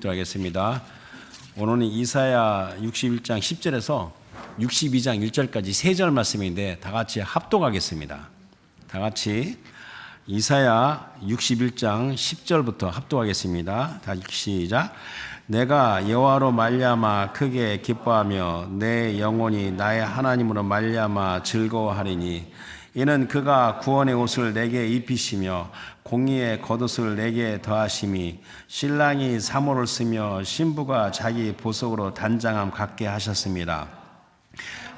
하겠습니다. 오늘은 이사야 61장 10절에서 62장 1절까지 3절 말씀인데 다 같이 합독하겠습니다. 다 같이 이사야 61장 10절부터 합독하겠습니다. 다 시작. 내가 여호와로 말미암아 크게 기뻐하며 내 영혼이 나의 하나님으로 말미암아 즐거워하리니 이는 그가 구원의 옷을 내게 입히시며 공의의 겉옷을 내게 더하심이 신랑이 사모를 쓰며 신부가 자기 보석으로 단장함 같게 하셨습니다.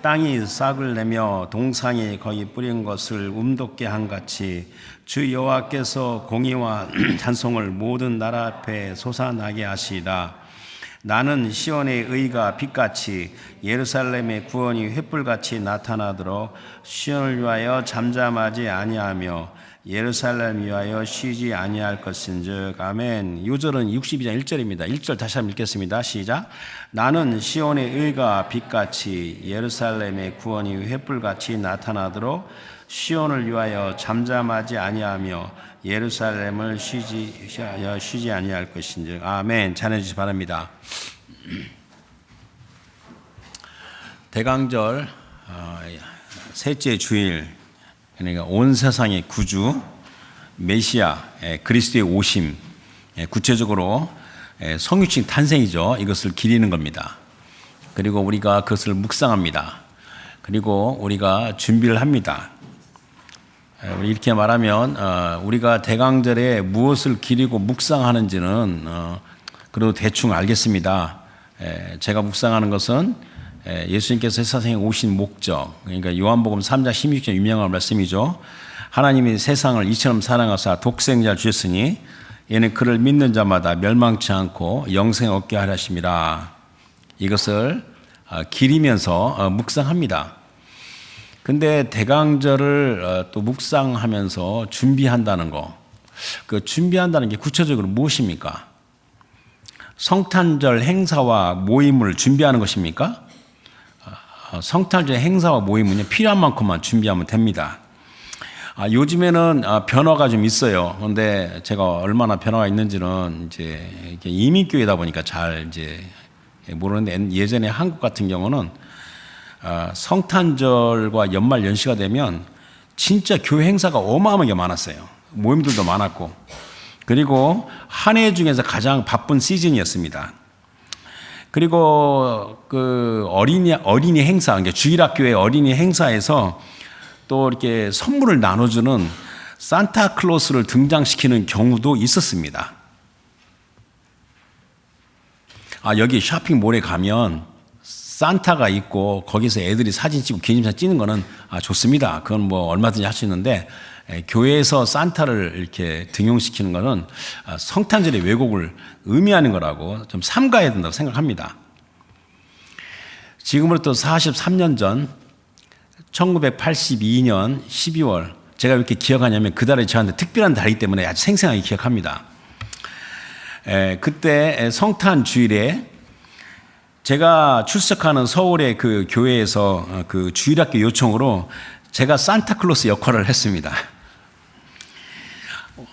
땅이 싹을 내며 동상이 거기 뿌린 것을 움돋게 한 같이 주 여호와께서 공의와 찬송을 모든 나라 앞에 솟아나게 하시리라. 나는 시온의 의가 빛같이 예루살렘의 구원이 횃불같이 나타나도록 시온을 위하여 잠잠하지 아니하며 예루살렘 위하여 쉬지 아니할 것인즉. 아멘. 요절은 62장 1절입니다. 1절 다시 한번 읽겠습니다. 시작. 나는 시온의 의가 빛같이 예루살렘의 구원이 횃불같이 나타나도록 시온을 위하여 잠잠하지 아니하며 예루살렘을 쉬지 아니할 것인즉. 아멘. 찬양해 주시기 바랍니다. 대강절 셋째 주일, 그러니까 온 세상의 구주 메시아 그리스도의 오심, 구체적으로 성육신 탄생이죠. 이것을 기리는 겁니다. 그리고 우리가 그것을 묵상합니다. 그리고 우리가 준비를 합니다. 이렇게 말하면 우리가 대강절에 무엇을 기리고 묵상하는지는 그래도 대충 알겠습니다. 제가 묵상하는 것은 예수님께서 세상에 오신 목적, 그러니까 요한복음 3장 16절 유명한 말씀이죠. 하나님이 세상을 이처럼 사랑하사 독생자를 주셨으니 이는 그를 믿는 자마다 멸망치 않고 영생 얻게 하려 하심이라. 이것을 기리면서 묵상합니다. 근데 대강절을 또 묵상하면서 준비한다는 거, 그 준비한다는 게 구체적으로 무엇입니까? 성탄절 행사와 모임을 준비하는 것입니까? 성탄절 행사와 모임은요, 필요한 만큼만 준비하면 됩니다. 요즘에는 변화가 좀 있어요. 그런데 제가 얼마나 변화가 있는지는 이제 이민교회다 보니까 잘 이제 모르는데, 예전에 한국 같은 경우는 성탄절과 연말 연시가 되면 진짜 교회 행사가 어마어마하게 많았어요. 모임들도 많았고, 그리고 한 해 중에서 가장 바쁜 시즌이었습니다. 그리고 그 어린이 행사, 그러니까 주일학교의 어린이 행사에서 또 이렇게 선물을 나눠주는 산타클로스를 등장시키는 경우도 있었습니다. 여기 쇼핑몰에 가면 산타가 있고 거기서 애들이 사진 찍고 기념사진 찍는 거는 좋습니다. 그건 뭐 얼마든지 할 수 있는데, 교회에서 산타를 이렇게 등용시키는 것은 성탄절의 왜곡을 의미하는 거라고 좀 삼가해야 된다고 생각합니다. 지금으로부터 43년 전 1982년 12월, 제가 왜 이렇게 기억하냐면 그 달이 저한테 특별한 달이기 때문에 아주 생생하게 기억합니다. 그때 성탄 주일에 제가 출석하는 서울의 그 교회에서 그 주일학교 요청으로 제가 산타클로스 역할을 했습니다.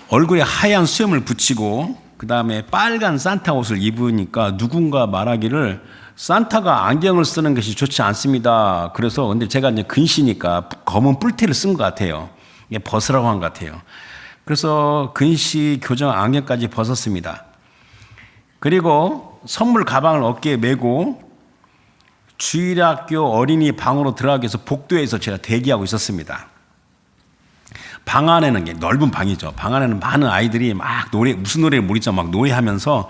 얼굴에 하얀 수염을 붙이고 그 다음에 빨간 산타 옷을 입으니까 누군가 말하기를 산타가 안경을 쓰는 것이 좋지 않습니다. 그래서 근데 제가 이제 근시니까 검은 뿔테를 쓴 것 같아요. 이게 벗으라고 한 것 같아요. 그래서 근시 교정 안경까지 벗었습니다. 그리고 선물 가방을 어깨에 메고 주일학교 어린이 방으로 들어가기 위해서 복도에서 제가 대기하고 있었습니다. 방 안에는, 게 넓은 방이죠. 방 안에는 많은 아이들이 막 무슨 노래를 모르겠죠. 막 노래하면서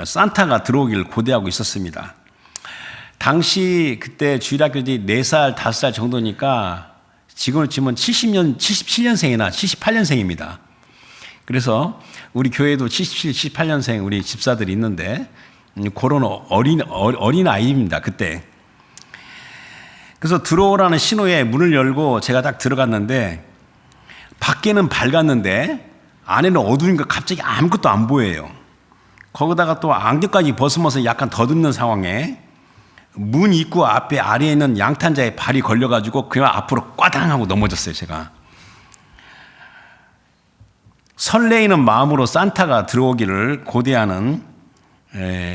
산타가 들어오기를 고대하고 있었습니다. 당시 그때 주일학교들이 4살, 5살 정도니까 지금으로 치면 77년생이나 78년생입니다. 그래서 우리 교회도 77, 78년생 우리 집사들이 있는데 그런 어린 아이입니다, 그때. 그래서 들어오라는 신호에 문을 열고 제가 딱 들어갔는데 밖에는 밝았는데 안에는 어두우니까 갑자기 아무것도 안 보여요. 거기다가 또 안경까지 벗으면서 약간 더듬는 상황에 문 입구 앞에 아래에 있는 양탄자에 발이 걸려가지고 그냥 앞으로 꽈당 하고 넘어졌어요, 제가. 설레이는 마음으로 산타가 들어오기를 고대하는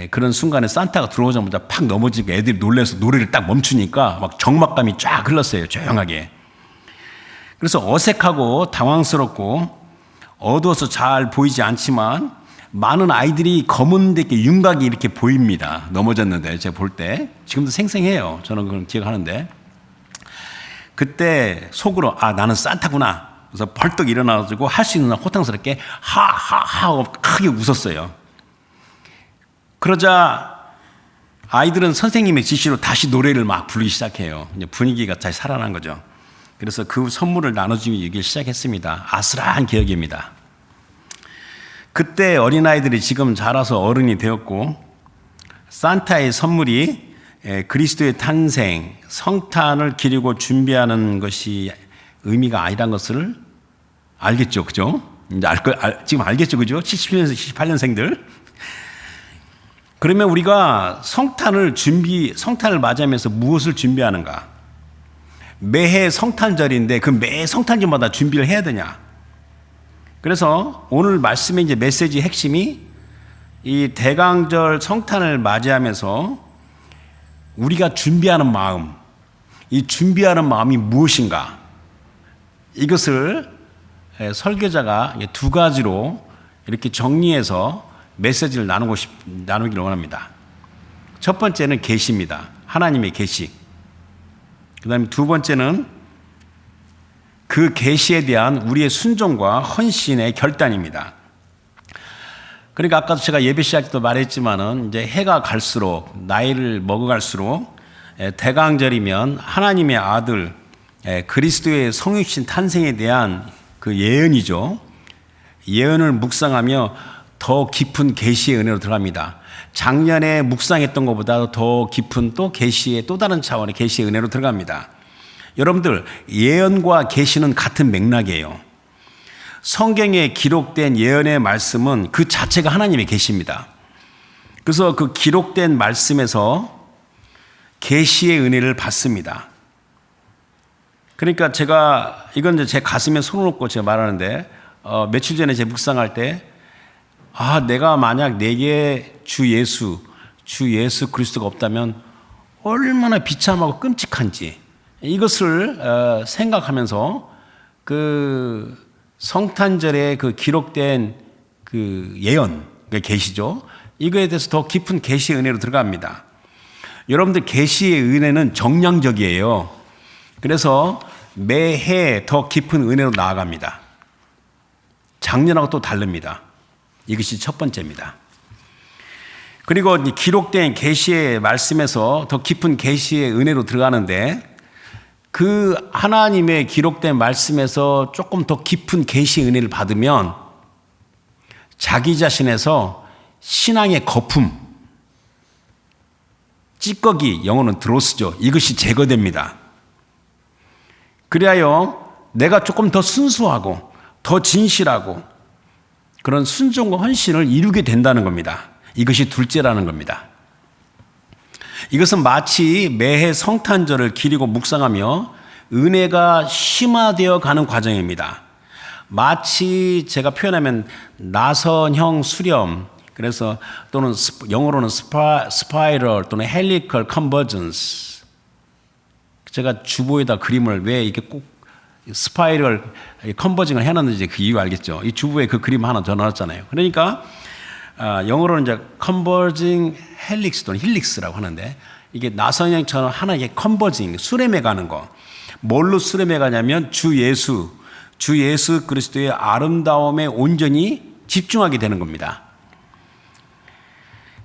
그런 순간에 산타가 들어오자마자 팍 넘어지고 애들이 놀라서 노래를 딱 멈추니까 막 적막감이 쫙 흘렀어요. 조용하게. 그래서 어색하고 당황스럽고 어두워서 잘 보이지 않지만 많은 아이들이 검은데 윤곽이 이렇게 보입니다. 넘어졌는데 제가 볼 때 지금도 생생해요. 저는 그걸 기억하는데 그때 속으로 나는 산타구나. 그래서 벌떡 일어나가지고 할 수 있는 한 호탕스럽게 하하하 하고 크게 웃었어요. 그러자 아이들은 선생님의 지시로 다시 노래를 막 부르기 시작해요. 이제 분위기가 다시 살아난 거죠. 그래서 그 선물을 나눠주기 시작했습니다. 아슬한 기억입니다. 그때 어린아이들이 지금 자라서 어른이 되었고 산타의 선물이 그리스도의 탄생, 성탄을 기리고 준비하는 것이 의미가 아니란 것을 알겠죠. 그죠? 이제 지금 알겠죠. 그죠? 77년생, 78년생들. 그러면 우리가 성탄을 맞이하면서 무엇을 준비하는가? 매해 성탄절인데 그 매 성탄절마다 준비를 해야 되냐? 그래서 오늘 말씀의 이제 메시지 핵심이 이 대강절 성탄을 맞이하면서 우리가 준비하는 마음, 이 준비하는 마음이 무엇인가? 이것을 설교자가 두 가지로 이렇게 정리해서 메시지를 나누기를 원합니다. 첫 번째는 계시입니다. 하나님의 계시. 그 다음에 두 번째는 그 계시에 대한 우리의 순종과 헌신의 결단입니다. 그러니까 아까도 제가 예배 시작 때도 말했지만은 이제 해가 갈수록 나이를 먹어갈수록 대강절이면 하나님의 아들 그리스도의 성육신 탄생에 대한 그 예언이죠. 예언을 묵상하며 더 깊은 계시의 은혜로 들어갑니다. 작년에 묵상했던 것보다 더 깊은 또 계시의 또 다른 차원의 계시의 은혜로 들어갑니다. 여러분들 예언과 계시는 같은 맥락이에요. 성경에 기록된 예언의 말씀은 그 자체가 하나님의 계시입니다. 그래서 그 기록된 말씀에서 계시의 은혜를 받습니다. 그러니까 제가 이건 이제 제 가슴에 손을 얹고 제가 말하는데 며칠 전에 제 묵상할 때 내가 만약 내게 주 예수 그리스도가 없다면 얼마나 비참하고 끔찍한지 이것을 생각하면서 그 성탄절에 그 기록된 그 예언, 계시죠. 이거에 대해서 더 깊은 계시의 은혜로 들어갑니다. 여러분들 계시의 은혜는 정량적이에요. 그래서 매해 더 깊은 은혜로 나아갑니다. 작년하고 또 다릅니다. 이것이 첫 번째입니다. 그리고 기록된 계시의 말씀에서 더 깊은 계시의 은혜로 들어가는데 그 하나님의 기록된 말씀에서 조금 더 깊은 계시의 은혜를 받으면 자기 자신에서 신앙의 거품, 찌꺼기, 영어는 드로스죠. 이것이 제거됩니다. 그리하여 내가 조금 더 순수하고 더 진실하고 그런 순종과 헌신을 이루게 된다는 겁니다. 이것이 둘째라는 겁니다. 이것은 마치 매해 성탄절을 기리고 묵상하며 은혜가 심화되어 가는 과정입니다. 마치 제가 표현하면 나선형 수렴, 그래서 또는 영어로는 스파이럴 또는 헬리컬 컨버전스. 제가 주보에다 그림을 왜 이렇게 꼭 스파이럴 컨버징을 해놨는지 그 이유 알겠죠? 이 주부에 그 그림 하나 더 넣었잖아요. 그러니까 영어로는 이제 컨버징 헬릭스 또는 힐릭스라고 하는데 이게 나선형처럼 하나의 컨버징, 수렴해 가는 거. 뭘로 수렴해 가냐면 주 예수 그리스도의 아름다움에 온전히 집중하게 되는 겁니다.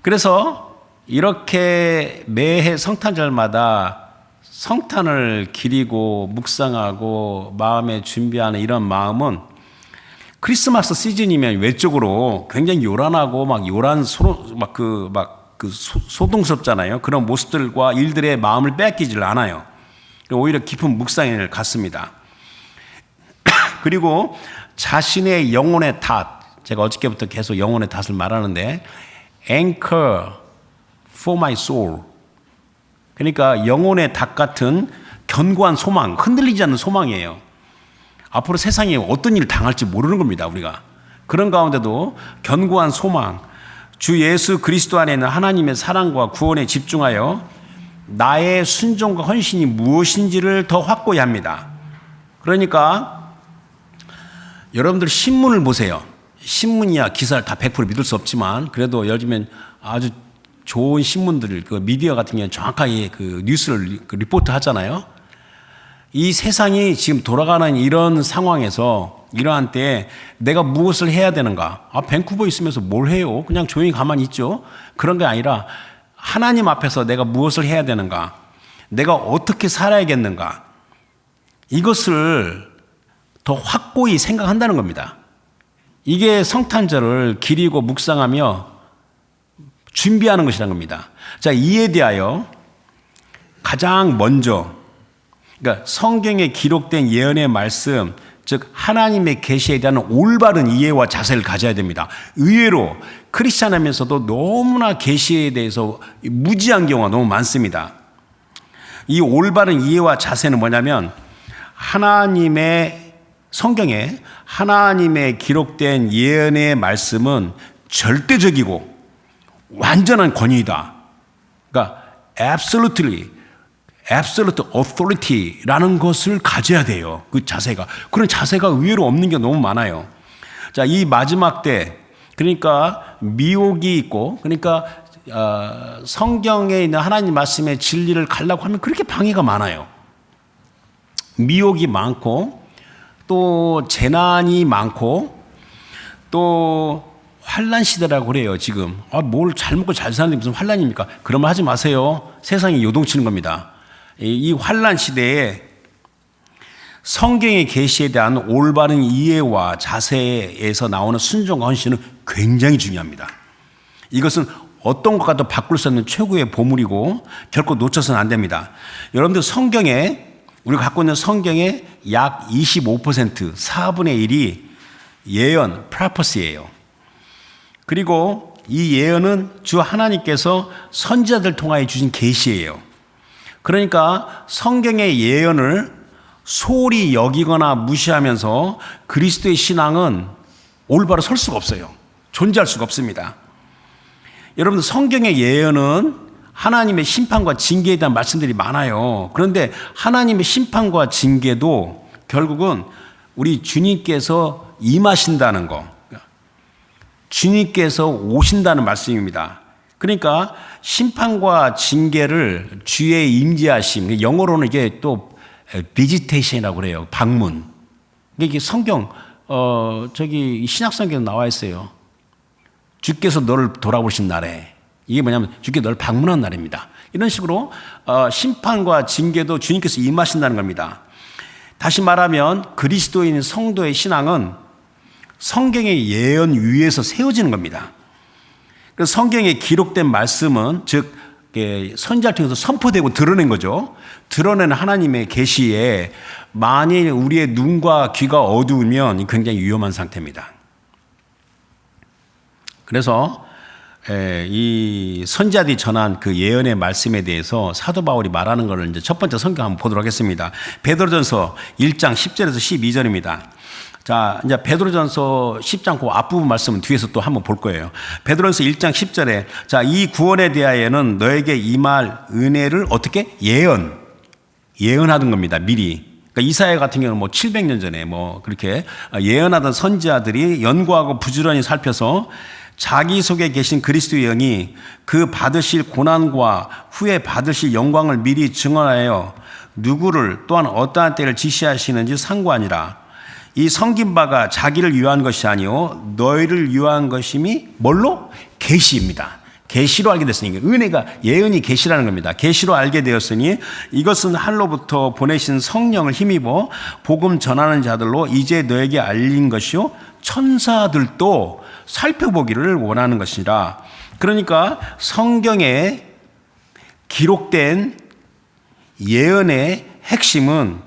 그래서 이렇게 매해 성탄절마다 성탄을 기리고 묵상하고 마음에 준비하는 이런 마음은 크리스마스 시즌이면 외적으로 굉장히 요란하고 소동스럽잖아요. 그런 모습들과 일들의 마음을 빼앗기질 않아요. 오히려 깊은 묵상을 갖습니다. 그리고 자신의 영혼의 탓, 제가 어저께부터 계속 영혼의 탓을 말하는데 anchor for my soul, 그러니까 영혼의 닭 같은 견고한 소망, 흔들리지 않는 소망이에요. 앞으로 세상에 어떤 일을 당할지 모르는 겁니다. 우리가 그런 가운데도 견고한 소망, 주 예수 그리스도 안에 있는 하나님의 사랑과 구원에 집중하여 나의 순종과 헌신이 무엇인지를 더 확고히 합니다. 그러니까 여러분들 신문을 보세요. 신문이야 기사를 다 100% 믿을 수 없지만 그래도 요즘엔 아주 좋은 신문들, 그 미디어 같은 경우는 정확하게 그 뉴스를 리포트 하잖아요. 이 세상이 지금 돌아가는 이런 상황에서 이러한 때 내가 무엇을 해야 되는가? 밴쿠버에 있으면서 뭘 해요? 그냥 조용히 가만히 있죠. 그런 게 아니라 하나님 앞에서 내가 무엇을 해야 되는가? 내가 어떻게 살아야겠는가? 이것을 더 확고히 생각한다는 겁니다. 이게 성탄절을 기리고 묵상하며 준비하는 것이라는 겁니다. 자, 이에 대하여 가장 먼저 그러니까 성경에 기록된 예언의 말씀, 즉 하나님의 계시에 대한 올바른 이해와 자세를 가져야 됩니다. 의외로 크리스찬하면서도 너무나 계시에 대해서 무지한 경우가 너무 많습니다. 이 올바른 이해와 자세는 뭐냐면 하나님의 성경에 하나님의 기록된 예언의 말씀은 절대적이고 완전한 권위이다. 그러니까 absolute authority라는 것을 가져야 돼요. 그 자세가. 그런 자세가 의외로 없는 게 너무 많아요. 자, 이 마지막 때 그러니까 미혹이 있고 그러니까 성경에 있는 하나님 말씀의 진리를 가려고 하면 그렇게 방해가 많아요. 미혹이 많고 또 재난이 많고 또 환란 시대라고 그래요. 지금 뭘 잘 먹고 잘 사는데 무슨 환란입니까? 그런 말 하지 마세요. 세상이 요동치는 겁니다. 이 환란 시대에 성경의 계시에 대한 올바른 이해와 자세에서 나오는 순종과 헌신은 굉장히 중요합니다. 이것은 어떤 것과도 바꿀 수 없는 최고의 보물이고 결코 놓쳐서는 안 됩니다. 여러분들 성경에 우리가 갖고 있는 성경의 약 25% 4분의 1이 예언, 프로페시예요. 그리고 이 예언은 주 하나님께서 선지자들 통하여 주신 계시예요. 그러니까 성경의 예언을 소홀히 여기거나 무시하면서 그리스도의 신앙은 올바로 설 수가 없어요. 존재할 수가 없습니다. 여러분 성경의 예언은 하나님의 심판과 징계에 대한 말씀들이 많아요. 그런데 하나님의 심판과 징계도 결국은 우리 주님께서 임하신다는 거, 주님께서 오신다는 말씀입니다. 그러니까 심판과 징계를 주의 임재하심, 영어로는 이게 또 visitation이라고 그래요. 방문. 이게 성경 저기 신약 성경에 나와 있어요. 주께서 너를 돌아보신 날에. 이게 뭐냐면 주께 너를 방문한 날입니다. 이런 식으로 심판과 징계도 주님께서 임하신다는 겁니다. 다시 말하면 그리스도인 성도의 신앙은 성경의 예언 위에서 세워지는 겁니다. 그래서 성경에 기록된 말씀은 즉 선지자를 통해서 선포되고 드러낸 거죠. 드러낸 하나님의 계시에 만일 우리의 눈과 귀가 어두우면 굉장히 위험한 상태입니다. 그래서 이 선지자들이 전한 그 예언의 말씀에 대해서 사도 바울이 말하는 것을 이제 첫 번째 성경 한번 보도록 하겠습니다. 베드로전서 1장 10절에서 12절입니다. 자, 이제 베드로전서 10장 그 앞부분 말씀은 뒤에서 또 한번 볼 거예요. 베드로전서 1장 10절에 자, 이 구원에 대하여는 너에게 임할 은혜를 어떻게 예언하던 겁니다. 미리. 그러니까 이사야 같은 경우는 뭐 700년 전에 뭐 그렇게 예언하던 선지자들이 연구하고 부지런히 살펴서 자기 속에 계신 그리스도의 영이 그 받으실 고난과 후에 받으실 영광을 미리 증언하여 누구를 또한 어떠한 때를 지시하시는지 상고하니라. 이 섬긴 바가 자기를 위한 것이 아니요 너희를 위한 것임이 뭘로? 계시입니다. 계시로 알게 됐으니 은혜가 예언이 계시라는 겁니다. 계시로 알게 되었으니 이것은 하늘로부터 보내신 성령을 힘입어 복음 전하는 자들로 이제 너에게 알린 것이요 천사들도 살펴보기를 원하는 것이라. 그러니까 성경에 기록된 예언의 핵심은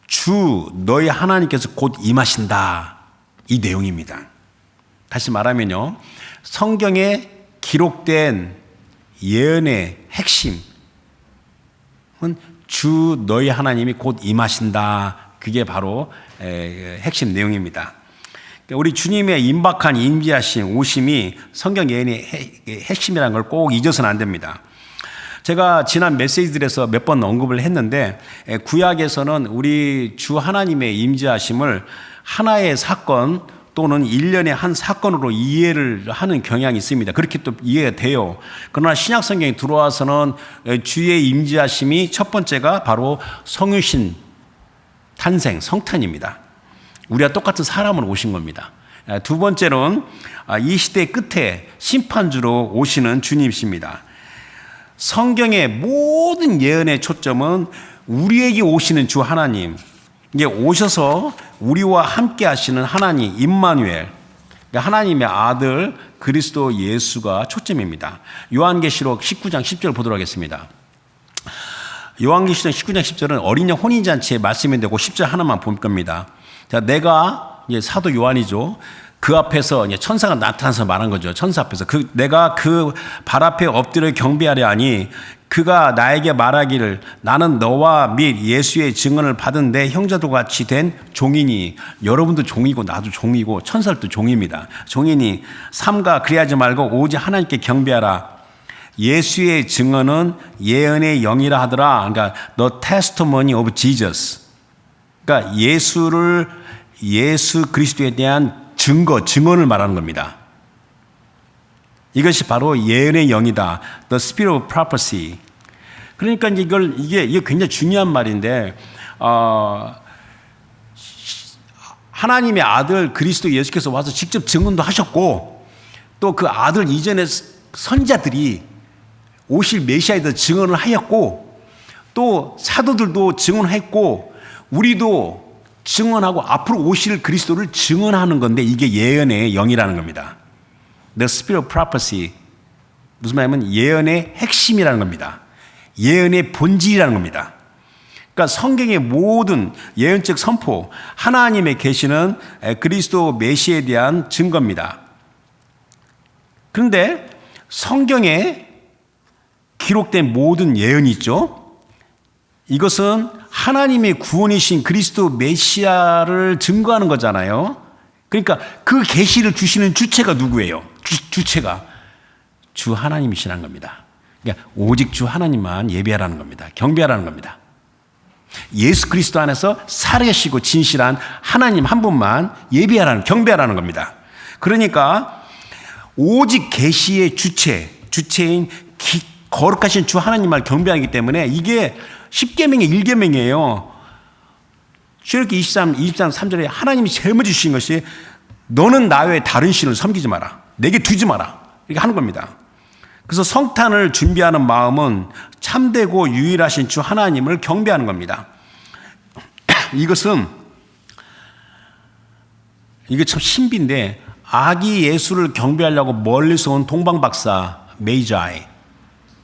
주 너희 하나님께서 곧 임하신다 이 내용입니다. 다시 말하면요 성경에 기록된 예언의 핵심은 주 너희 하나님이 곧 임하신다. 그게 바로 핵심 내용입니다. 우리 주님의 임박한 임재하심, 오심이 성경 예언의 핵심이라는 걸 꼭 잊어서는 안 됩니다. 제가 지난 메시지들에서 몇 번 언급을 했는데 구약에서는 우리 주 하나님의 임재하심을 하나의 사건 또는 일련의 한 사건으로 이해를 하는 경향이 있습니다. 그렇게 또 이해가 돼요. 그러나 신약 성경에 들어와서는 주의 임재하심이 첫 번째가 바로 성유신 탄생, 성탄입니다. 우리와 똑같은 사람으로 오신 겁니다. 두 번째로는 이 시대 끝에 심판주로 오시는 주님이십니다. 성경의 모든 예언의 초점은 우리에게 오시는 주 하나님, 이게 오셔서 우리와 함께 하시는 하나님 임마누엘, 하나님의 아들 그리스도 예수가 초점입니다. 요한계시록 19장 10절 보도록 하겠습니다. 요한계시록 19장 10절은 어린양 혼인잔치의 말씀인데 그 10절 하나만 볼 겁니다. 자, 내가 사도 요한이죠. 그 앞에서 천사가 나타나서 말한 거죠. 천사 앞에서 내가 그 발 앞에 엎드려 경배하려 하니 그가 나에게 말하기를 나는 너와 및 예수의 증언을 받은 내 형제도 같이 된 종이니. 여러분도 종이고 나도 종이고 천사들도 종입니다. 종이니 삼가 그리하지 말고 오직 하나님께 경배하라. 예수의 증언은 예언의 영이라 하더라. 그러니까 the testimony of Jesus. 그러니까 예수 그리스도에 대한 증언을 말하는 겁니다. 이것이 바로 예언의 영이다. The spirit of prophecy. 그러니까 이게 굉장히 중요한 말인데, 하나님의 아들 그리스도 예수께서 와서 직접 증언도 하셨고, 또 그 아들 이전에 선자들이 오실 메시아에 대해서 증언을 하였고, 또 사도들도 증언했고, 우리도 증언하고 앞으로 오실 그리스도를 증언하는 건데 이게 예언의 영이라는 겁니다. The spirit of prophecy. 무슨 말이냐면 예언의 핵심이라는 겁니다. 예언의 본질이라는 겁니다. 그러니까 성경의 모든 예언적 선포, 하나님의 계시는 그리스도 메시아에 대한 증거입니다. 그런데 성경에 기록된 모든 예언이 있죠. 이것은 하나님의 구원이신 그리스도 메시아를 증거하는 거잖아요. 그러니까 그 계시를 주시는 주체가 누구예요? 주체가 주 하나님이시라는 겁니다. 그러니까 오직 주 하나님만 예배하라는 겁니다. 경배하라는 겁니다. 예수 그리스도 안에서 살아계시고 진실한 하나님 한 분만 예배하라는, 경배하라는 겁니다. 그러니까 오직 계시의 주체인 거룩하신 주 하나님만 경배하기 때문에 이게 10계명의 1계명이에요. 출애굽기 23, 3절에 하나님이 제일 먼저 주신 것이 너는 나 외에 다른 신을 섬기지 마라. 내게 두지 마라. 이렇게 하는 겁니다. 그래서 성탄을 준비하는 마음은 참되고 유일하신 주 하나님을 경배하는 겁니다. 이게 참 신비인데 아기 예수를 경배하려고 멀리서 온 동방박사 메이자이.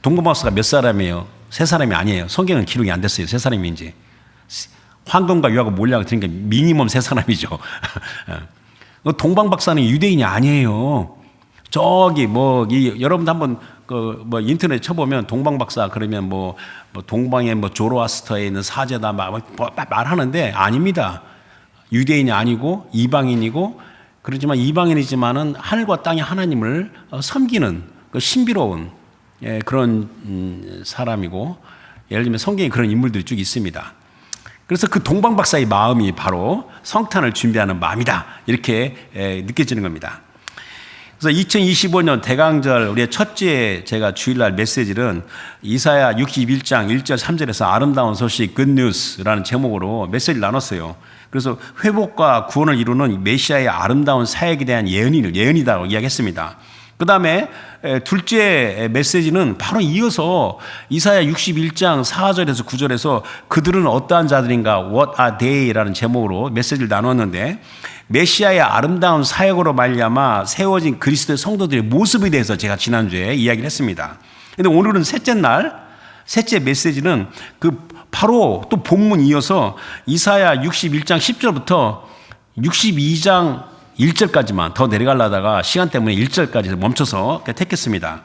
동방박사가 몇 사람이에요? 세 사람이 아니에요. 성경은 기록이 안 됐어요. 세 사람인지. 황금과 유하고 몰려가 그러니까 미니멈 세 사람이죠. 동방박사는 유대인이 아니에요. 여러분도 한번 인터넷 쳐보면 동방박사 그러면 동방의 조로아스터에 있는 사제다 말하는데 아닙니다. 유대인이 아니고 이방인이고 그렇지만 이방인이지만은 하늘과 땅의 하나님을 섬기는 그 신비로운 그런 사람이고 예를 들면 성경에 그런 인물들이 쭉 있습니다. 그래서 그 동방박사의 마음이 바로 성탄을 준비하는 마음이다. 이렇게 느껴지는 겁니다. 그래서 2025년 대강절 우리의 첫째 제가 주일날 메시지는 이사야 61장 1절 3절에서 아름다운 소식 Good News라는 제목으로 메시지를 나눴어요. 그래서 회복과 구원을 이루는 메시아의 아름다운 사역에 대한 예언이다라고 이야기했습니다. 그 다음에 둘째 메시지는 바로 이어서 이사야 61장 4절에서 9절에서 그들은 어떠한 자들인가 What are they? 라는 제목으로 메시지를 나눴는데 메시아의 아름다운 사역으로 말미암아 세워진 그리스도의 성도들의 모습에 대해서 제가 지난주에 이야기를 했습니다. 그런데 오늘은 셋째 메시지는 바로 또 본문 이어서 이사야 61장 10절부터 62장 1절까지만 더 내려가려다가 시간 때문에 1절까지 멈춰서 택했습니다.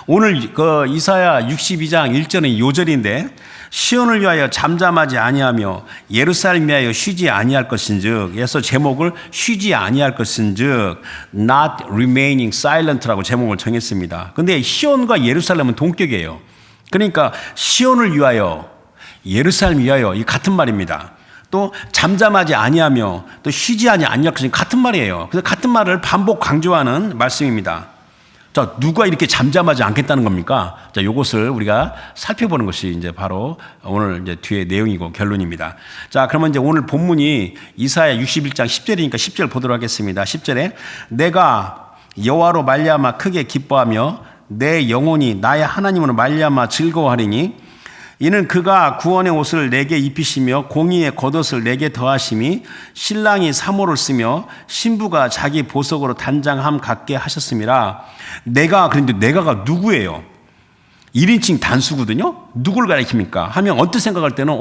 오늘 그 이사야 62장 1절의 요절인데 시온을 위하여 잠잠하지 아니하며 예루살렘 위하여 쉬지 아니할 것인즉, 예서 제목을 쉬지 아니할 것인즉 not remaining silent라고 제목을 정했습니다. 근데 시온과 예루살렘은 동격이에요. 그러니까 시온을 위하여 예루살렘 위하여 이 같은 말입니다. 또 잠잠하지 아니하며 또 쉬지 아니할 것은 같은 말이에요. 그래서 같은 말을 반복 강조하는 말씀입니다. 자, 누가 이렇게 잠잠하지 않겠다는 겁니까? 자, 요것을 우리가 살펴보는 것이 이제 바로 오늘 이제 뒤에 내용이고 결론입니다. 자, 그러면 이제 오늘 본문이 이사야 61장 10절이니까 10절 보도록 하겠습니다. 10절에 내가 여호와로 말미암아 크게 기뻐하며 내 영혼이 나의 하나님으로 말미암아 즐거워하리니 이는 그가 구원의 옷을 내게 입히시며 공의의 겉옷을 내게 더하심이 신랑이 사모를 쓰며 신부가 자기 보석으로 단장함 같게 하셨음이라. 내가, 그런데 내가가 누구예요? 1인칭 단수거든요. 누굴 가리킵니까? 하면 언뜻 생각할 때는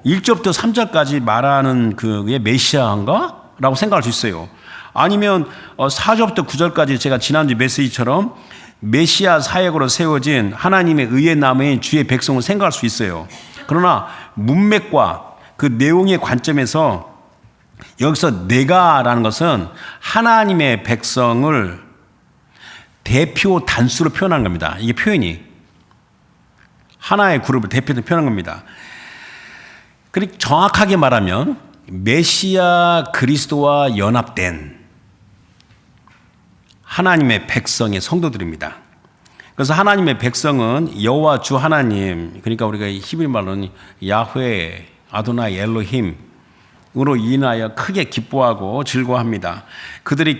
1절부터 3절까지 말하는 그게 메시아인가? 라고 생각할 수 있어요. 아니면 4절부터 9절까지 제가 지난주 메시지처럼 메시아 사역으로 세워진 하나님의 의의 남은 주의 백성을 생각할 수 있어요. 그러나 문맥과 그 내용의 관점에서 여기서 내가라는 것은 하나님의 백성을 대표 단수로 표현한 겁니다. 이게 표현이 하나의 그룹을 대표로 표현한 겁니다. 그리고 정확하게 말하면 메시아 그리스도와 연합된 하나님의 백성의 성도들입니다. 그래서 하나님의 백성은 여호와 주 하나님, 그러니까 우리가 히브리 말로는 야훼 아도나이 엘로힘으로 인하여 크게 기뻐하고 즐거워합니다. 그들의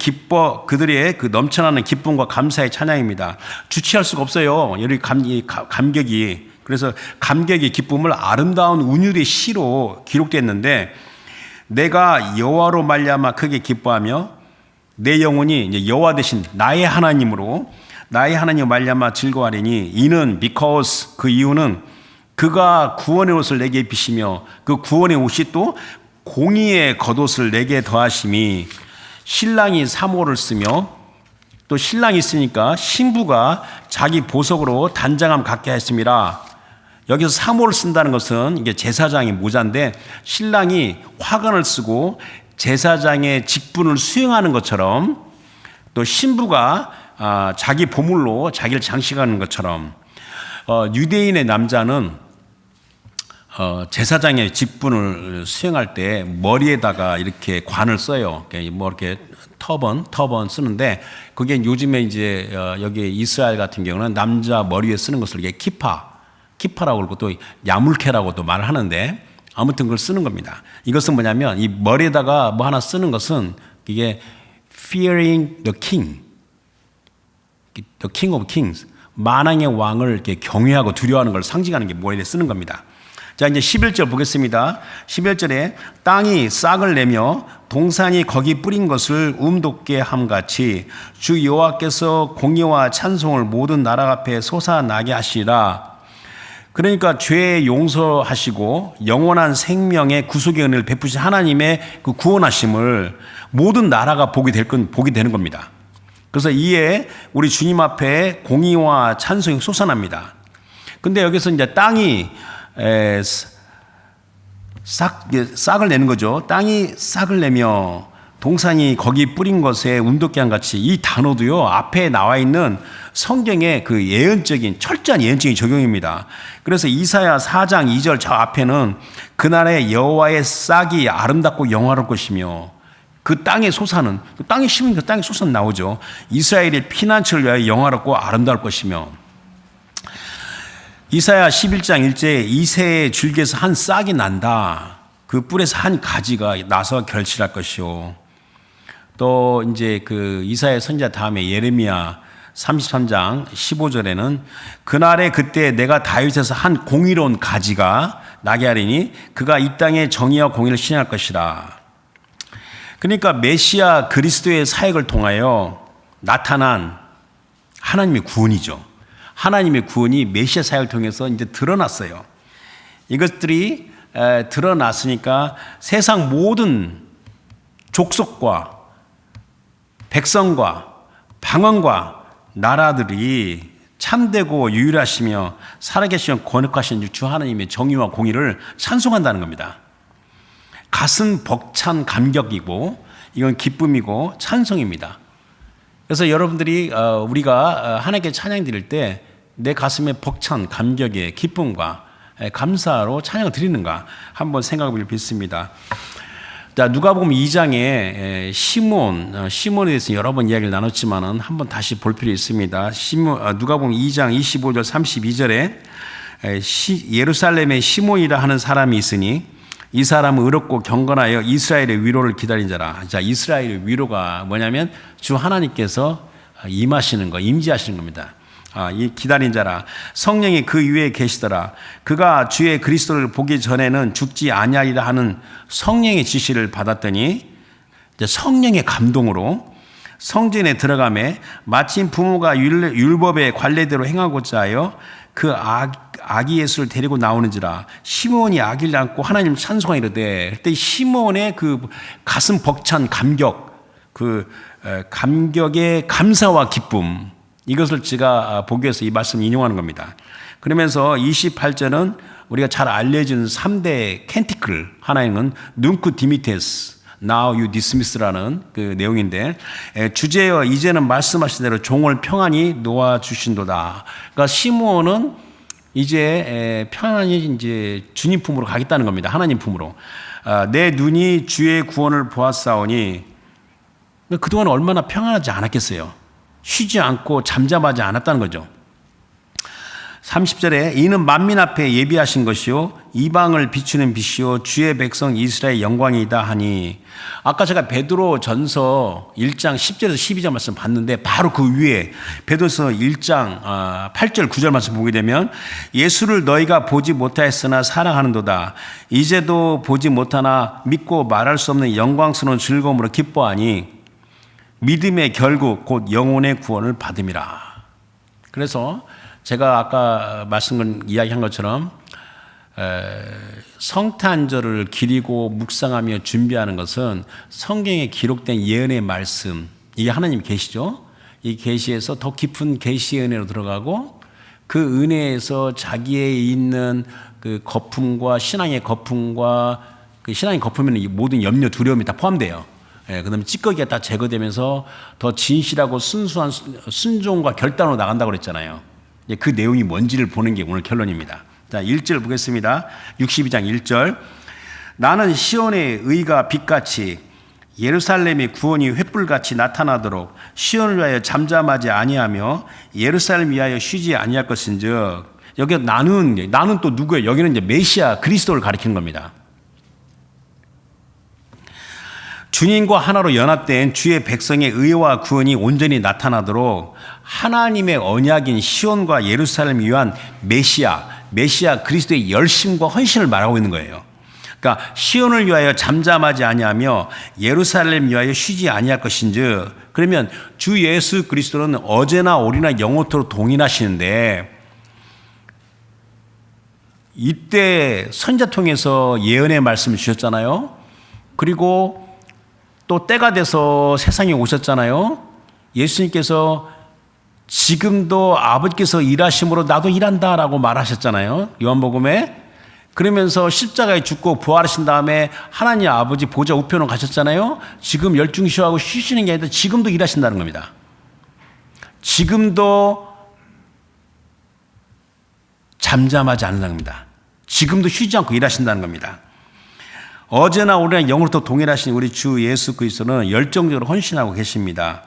그 넘쳐나는 기쁨과 감사의 찬양입니다. 주체할 수가 없어요. 여기 감격이. 그래서 감격의 기쁨을 아름다운 운율의 시로 기록됐는데, 내가 여호와로 말미암아 크게 기뻐하며 내 영혼이 이제 여호와 대신 나의 하나님으로 말미암아 즐거워하리니 이는 because 그 이유는 그가 구원의 옷을 내게 입히시며 그 구원의 옷이 또 공의의 겉옷을 내게 더하심이 신랑이 사모를 쓰며 또 신랑이 있으니까 신부가 자기 보석으로 단장함 갖게 했습니다. 여기서 사모를 쓴다는 것은 이게 제사장의 모자인데 신랑이 화관을 쓰고 제사장의 직분을 수행하는 것처럼 또 신부가 자기 보물로 자기를 장식하는 것처럼 유대인의 남자는 제사장의 직분을 수행할 때 머리에다가 이렇게 관을 써요. 뭐 이렇게 터번 쓰는데 그게 요즘에 이제 여기 이스라엘 같은 경우는 남자 머리에 쓰는 것을 이게 키파라고 그러고 또 야물케라고도 말을 하는데 아무튼 그걸 쓰는 겁니다. 이것은 뭐냐면 이 머리에다가 뭐 하나 쓰는 것은 이게 fearing the king of kings, 만왕의 왕을 이렇게 경외하고 두려워하는 걸 상징하는 게 머리에 쓰는 겁니다. 자, 이제 11절 보겠습니다. 11절에 땅이 싹을 내며 동산이 거기 뿌린 것을 돋게 함같이 주 여호와께서 공의와 찬송을 모든 나라 앞에 솟아나게 하시라. 그러니까 죄 용서하시고 영원한 생명의 구속의 은혜를 베푸신 하나님의 그 구원하심을 모든 나라가 보게 되는 겁니다. 그래서 이에 우리 주님 앞에 공의와 찬송이 솟아납니다. 근데 여기서 이제 땅이 싹을 내는 거죠. 땅이 싹을 내며 동산이 거기 뿌린 것에 돋게 한 같이, 이 단어도요 앞에 나와 있는 성경의 그 철저한 예언적인 적용입니다. 그래서 이사야 4장 2절 저 앞에는 그날의 여호와의 싹이 아름답고 영화로울 것이며 그 땅에 솟아는, 그 땅에 심은 그 땅에 솟아 나오죠. 이스라엘의 피난처를 위하여 영화롭고 아름다울 것이며, 이사야 11장 1절에 이새의 줄기에서 한 싹이 난다. 그 뿔에서 한 가지가 나서 결실할 것이요. 또 이제 그 이사야 선지자 다음에 예레미야 33장 15절에는 그날에 그때 내가 다윗에서 한 공의로운 가지가 나게 하리니 그가 이 땅에 정의와 공의를 실행할 것이라. 그러니까 메시아 그리스도의 사역을 통하여 나타난 하나님의 구원이죠. 하나님의 구원이 메시아 사역을 통해서 이제 드러났어요. 이것들이 드러났으니까 세상 모든 족속과 백성과 방언과 나라들이 참되고 유일하시며 살아계시며 거룩하신 주 하나님의 정의와 공의를 찬송한다는 겁니다. 가슴 벅찬 감격이고 이건 기쁨이고 찬송입니다. 그래서 여러분들이 우리가 하나님께 찬양 드릴 때 내 가슴에 벅찬 감격의 기쁨과 감사로 찬양을 드리는가 한번 생각을 빚습니다. 자, 누가복음 2장에 시몬에 대해서 여러 번 이야기를 나눴지만은 한번 다시 볼 필요 있습니다. 누가복음 2장 25절 32절에 예루살렘에 시몬이라 하는 사람이 있으니 이 사람은 의롭고 경건하여 이스라엘의 위로를 기다린 자라. 자, 이스라엘의 위로가 뭐냐면 주 하나님께서 임하시는 거, 임재하시는 겁니다. 이 기다린 자라. 성령이 그 위에 계시더라. 그가 주의 그리스도를 보기 전에는 죽지 아니하리라 하는 성령의 지시를 받았더니 성령의 감동으로 성전에 들어가매 마침 부모가 율법의 관례대로 행하고자 하여 그 아기 예수를 데리고 나오는지라. 시몬이 아기를 안고 하나님 찬송하이르되, 그때 시몬의 그 가슴 벅찬 감격, 그 감격의 감사와 기쁨, 이것을 제가 보기 위해서 이 말씀을 인용하는 겁니다. 그러면서 28절은 우리가 잘 알려진 3대 캔티클, 하나는 눈쿠 디미테스, Now you dismiss라는 그 내용인데, 주제여 이제는 말씀하신 대로 종을 평안히 놓아주신도다. 그러니까 시므온은 이제 평안히 이제 주님 품으로 가겠다는 겁니다. 하나님 품으로. 내 눈이 주의 구원을 보았사오니, 그동안 얼마나 평안하지 않았겠어요. 쉬지 않고 잠잠하지 않았다는 거죠. 30절에 이는 만민 앞에 예비하신 것이요 이방을 비추는 빛이요 주의 백성 이스라엘 영광이다 하니, 아까 제가 베드로 전서 1장 10절에서 12절 말씀 봤는데 바로 그 위에 베드로서 1장 8절 9절 말씀 보게 되면 예수를 너희가 보지 못하였으나 사랑하는도다. 이제도 보지 못하나 믿고 말할 수 없는 영광스러운 즐거움으로 기뻐하니 믿음의 결국 곧 영혼의 구원을 받음이라. 그래서 제가 아까 이야기한 것처럼 성탄절을 기리고 묵상하며 준비하는 것은 성경에 기록된 예언의 말씀, 이게 하나님 계시죠. 이 계시에서 더 깊은 계시의 은혜로 들어가고 그 은혜에서 자기에 있는 그 거품과 신앙의 거품과 그 신앙의 거품에는 모든 염려, 두려움이 다 포함돼요. 그다음에 찌꺼기가 다 제거되면서 더 진실하고 순수한 순종과 결단으로 나간다고 그랬잖아요. 그 내용이 뭔지를 보는 게 오늘 결론입니다. 자, 1절 보겠습니다. 62장 1절. 나는 시온의 의가 빛같이 예루살렘의 구원이 횃불같이 나타나도록 시온을 위하여 잠잠하지 아니하며 예루살렘 위하여 쉬지 아니할 것인즉, 여기 나는 또 누구예요? 여기는 이제 메시아 그리스도를 가리키는 겁니다. 주님과 하나로 연합된 주의 백성의 의와 구원이 온전히 나타나도록 하나님의 언약인 시온과 예루살렘을 위한 메시아 그리스도의 열심과 헌신을 말하고 있는 거예요. 그러니까 시온을 위하여 잠잠하지 아니하며 예루살렘 위하여 쉬지 아니할 것인즉, 그러면 주 예수 그리스도는 어제나 오리나 영원토록 동일하시는데, 이때 선자 통해서 예언의 말씀을 주셨잖아요. 그리고 또 때가 돼서 세상에 오셨잖아요. 예수님께서 지금도 아버지께서 일하심으로 나도 일한다라고 말하셨잖아요. 요한복음에. 그러면서 십자가에 죽고 부활하신 다음에 하나님 아버지 보좌 우편으로 가셨잖아요. 지금 열중시하고 쉬시는 게 아니라 지금도 일하신다는 겁니다. 지금도 잠잠하지 않는다는 겁니다. 지금도 쉬지 않고 일하신다는 겁니다. 어제나 오늘나 영으로부터 동일하신 우리 주 예수 그리스도는 열정적으로 헌신하고 계십니다.